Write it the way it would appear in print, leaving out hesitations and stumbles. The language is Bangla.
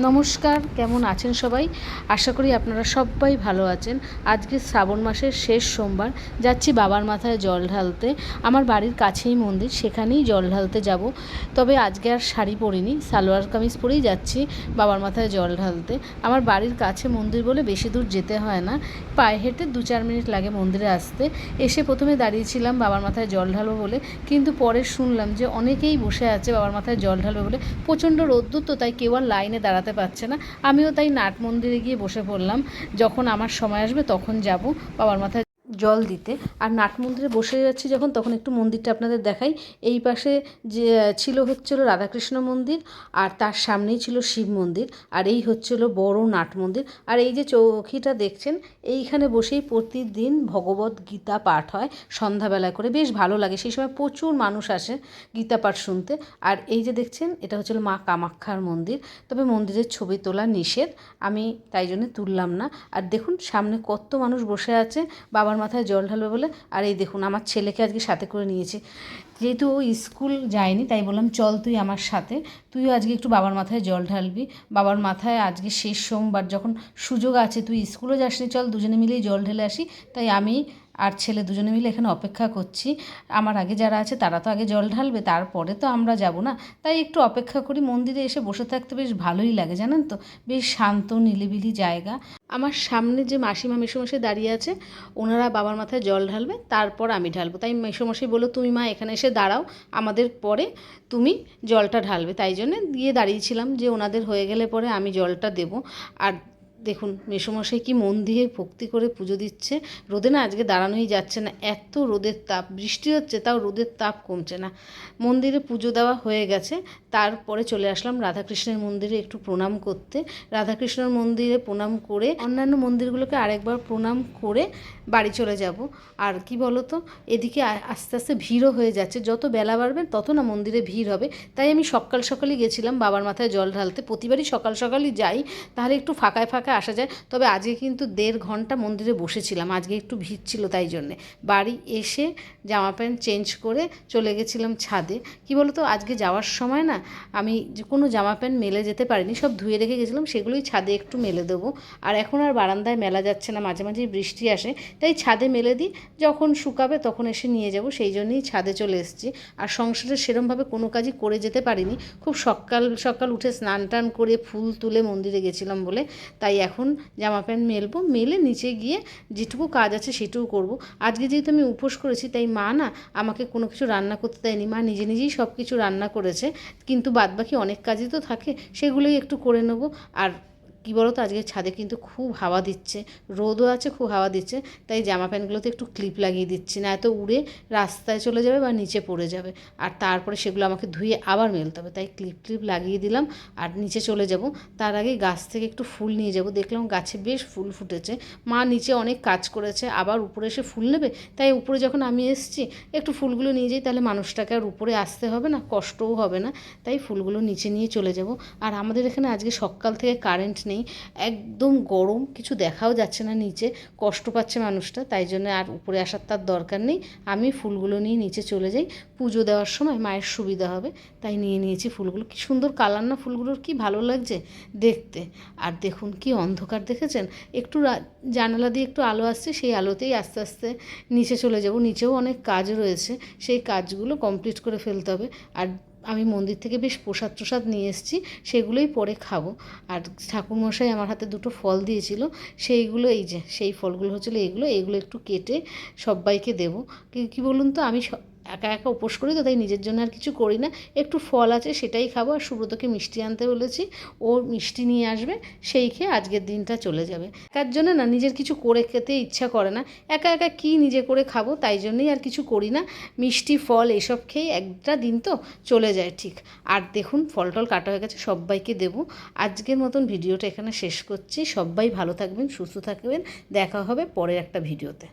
নমস্কার, কেমন আছেন সবাই? আশা করি আপনারা সবাই ভালো আছেন। আজকে শ্রাবণ মাসের শেষ সোমবার, যাচ্ছি বাবার মাথায় জল ঢালতে। আমার বাড়ির কাছেই মন্দির, সেখানেই জল ঢালতে যাব। তবে আজকে আর শাড়ি পরিনি, সালোয়ার কামিজ পরেই যাচ্ছি বাবার মাথায় জল ঢালতে। আমার বাড়ির কাছে মন্দির বলে বেশি দূর যেতে হয় না, পায়ে হেঁটে 2-4 মিনিট লাগে মন্দিরে আসতে। এসে প্রথমে দাঁড়িয়েছিলাম বাবার মাথায় জল ঢালবো বলে, কিন্তু পরে শুনলাম যে অনেকেই বসে আছে বাবার মাথায় জল ঢালবে বলে। প্রচণ্ড রোদ্দুর তো, তাই কেউ আর লাইনে দাঁড়াতে পারছে না। আমিও তাই নাট মন্দিরে গিয়ে বসে পড়লাম, যখন আমার সময় আসবে তখন যাব বাবার মাথায় জল দিতে। আর নাট মন্দিরে বসে যাচ্ছি যখন, তখন একটু মন্দিরটা আপনাদের দেখাই। এই পাশে যে হচ্ছিল রাধাকৃষ্ণ মন্দির, আর তার সামনেই ছিল শিব মন্দির, আর এই হচ্ছিল বড় নাট মন্দির। আর এই যে চৌকিটা দেখছেন, এইখানে বসেই প্রতিদিন ভগবত গীতা পাঠ হয় সন্ধ্যাবেলায় করে, বেশ ভালো লাগে। সেই সময় প্রচুর মানুষ আসে গীতা পাঠ শুনতে। আর এই যে দেখছেন, এটা হচ্ছিল মা কামাখ্যার মন্দির। তবে মন্দিরের ছবি তোলা নিষেধ, আমি তাই জন্য তুললাম না। আর দেখুন সামনে কত মানুষ বসে আছে বাবার মাথায় জল ঢালবে বলে। আর এই দেখুন, আমার ছেলেকে আজকে সাথে করে নিয়েছি, যেহেতু ও স্কুল যায়নি, তাই বললাম চল তুই আমার সাথে, তুইও আজকে একটু বাবার মাথায় জল ঢালবি। বাবার মাথায় আজকে শেষ সোমবার, যখন সুযোগ আছে, তুই স্কুলও যাসনি, চল দুজনে মিলেই জল ঢেলে আসি। তাই আমি আর ছেলে দুজনে মিলে এখানে অপেক্ষা করছি। আমার আগে যারা আছে তারা তো আগে জল ঢালবে, তারপরে তো আমরা যাব না, তাই একটু অপেক্ষা করি। মন্দিরে এসে বসে থাকতে বেশ ভালোই লাগে, জানেন তো, বেশ শান্ত নিলিবিলি জায়গা। আমার সামনে যে মাসিমা মেসোমশাই দাঁড়িয়ে আছে, ওনারা বাবার মাথায় জল ঢালবে, তারপর আমি ঢালবো। তাই মেসোমশাই বললো, তুমি মা এখানে এসে দাঁড়াও, আমাদের পরে তুমি জলটা ঢালবে। তাই জন্য গিয়ে দাঁড়িয়েছিলাম যে ওনাদের হয়ে গেলে পরে আমি জলটা দেবো। আর দেখুন মেসোমশাই কি মন দিয়ে ভক্তি করে পুজো দিচ্ছে। রোদে না আজকে দাঁড়ানোই যাচ্ছে না, এত রোদের তাপ, বৃষ্টি হচ্ছে তাও রোদের তাপ কমছে না। মন্দিরে পুজো দেওয়া হয়ে গেছে, তারপরে চলে আসলাম রাধাকৃষ্ণের মন্দিরে একটু প্রণাম করতে। রাধাকৃষ্ণের মন্দিরে প্রণাম করে অন্যান্য মন্দিরগুলোকে আরেকবার প্রণাম করে বাড়ি চলে যাব। আর কি বলো তো, এদিকে আস্তে আস্তে ভিড়ও হয়ে যাচ্ছে, যত বেলা বাড়বে তত না মন্দিরে ভিড় হবে। তাই আমি সকাল সকালই গেছিলাম বাবার মাথায় জল ঢালতে। প্রতিবারই সকাল সকালই যাই, তাহলে একটু ফাঁকায় ফাঁকায় আসা যায়। তবে আজকে কিন্তু 1.5 ঘন্টা মন্দিরে বসেছিলাম, আজকে একটু ভিড় ছিল তাই জন্যে। বাড়ি এসে জামা প্যান্ট চেঞ্জ করে চলে গেছিলাম ছাদে। কি বলো তো, আজকে যাওয়ার সময় না আমি যে কোনো জামা প্যান্ট মেলে যেতে পারিনি, সব ধুয়ে রেখে গেছিলাম, সেগুলোই ছাদে একটু মেলে দেবো। আর এখন আর বারান্দায় মেলা যাচ্ছে না, মাঝে মাঝেই বৃষ্টি আসে, তাই ছাদে মেলে দিই, যখন শুকাবে তখন এসে নিয়ে যাব, সেই জন্যই ছাদে চলে এসেছি। আর সংসারে সেরমভাবে কোনো কাজই করে যেতে পারিনি, খুব সকাল সকাল উঠে স্নান টান করে ফুল তুলে মন্দিরে গেছিলাম বলে। তাই এখন জামা প্যান্ট মেলবো, মেলে নিচে গিয়ে যেটুকু কাজ আছে সেটুকু করব। আজকে যেহেতু আমি উপোস করেছি, তাই মা না আমাকে কোনো কিছু রান্না করতে দেয়নি, মা নিজে নিজেই সব কিছু রান্না করেছে। কিন্তু বাদবাকি অনেক কাজই তো থাকে, সেগুলোই একটু করে নেব। আর কী বলো তো, আজকে ছাদে কিন্তু খুব হাওয়া দিচ্ছে, রোদও আছে, খুব হাওয়া দিচ্ছে, তাই জামা প্যান্টগুলোতে একটু ক্লিপ লাগিয়ে দিচ্ছি, না এত উড়ে রাস্তায় চলে যাবে বা নিচে পড়ে যাবে। আর তারপরে সেগুলো আমাকে ধুয়ে আবার মেলতে হবে, তাই ক্লিপ লাগিয়ে দিলাম আর নিচে চলে যাব। তার আগে গাছ থেকে একটু ফুল নিয়ে যাব, দেখলাম গাছে বেশ ফুল ফুটেছে। মা নিচে অনেক কাজ করেছে, আবার উপরে এসে ফুল নেবে, তাই উপরে যখন আমি এসেছি একটু ফুলগুলো নিয়ে যাই, তাহলে মানুষটাকে আর উপরে আসতে হবে না, কষ্টও হবে না। তাই ফুলগুলো নিচে নিয়ে চলে যাব। আর আমাদের এখানে আজকে সকাল থেকে কারেন্ট নেই, একদম গরম, কিছু দেখাও যাচ্ছে না নিচে, কষ্ট পাচ্ছে মানুষটা, তাই জন্য আর উপরে আসার তার দরকার নেই। আমি ফুলগুলো নিয়ে নিচে চলে যাই, পুজো দেওয়ার সময় মায়ের সুবিধা হবে, তাই নিয়ে নিয়েছি ফুলগুলো। কি সুন্দর কালার না ফুলগুলোর, কি ভালো লাগছে দেখতে। আর দেখুন কি অন্ধকার দেখেছেন, একটু জানালা দিয়ে একটু আলো আসছে, সেই আলোতেই আস্তে আস্তে নিচে চলে যাব। নিচেও অনেক কাজ রয়েছে, সেই কাজগুলো কমপ্লিট করে ফেলতে হবে। আর আমি মন্দির থেকে বেশ প্রসাদ নিয়ে এসেছি, সেগুলোই পরে খাবো। আর ঠাকুরমশাই আমার হাতে 2টো ফল দিয়েছিল, সেইগুলো, এই যে সেই ফলগুলো হচ্ছিল এগুলো একটু কেটে সবাইকে দেবো। কি বলুন তো, আমি একা একা উপোস করি তো, তাই নিজের জন্য আর কিছু করি না। একটু ফল আছে সেটাই খাবো, আর সুব্রতকে মিষ্টি আনতে বলেছি, ও মিষ্টি নিয়ে আসবে, সেই খেয়ে আজকের দিনটা চলে যাবে। একার জন্য না নিজের কিছু করে খেতে ইচ্ছা করে না, একা একা কী নিজে করে খাবো, তাই জন্যই আর কিছু করি না। মিষ্টি ফল এসব খেয়ে একটা দিন তো চলে যায় ঠিক। আর দেখুন ফল টল কাটা হয়ে গেছে, সবাইকে দেবো। আজকের মতন ভিডিওটা এখানে শেষ করছি। সবাই ভালো থাকবেন, সুস্থ থাকবেন, দেখা হবে পরের একটা ভিডিওতে।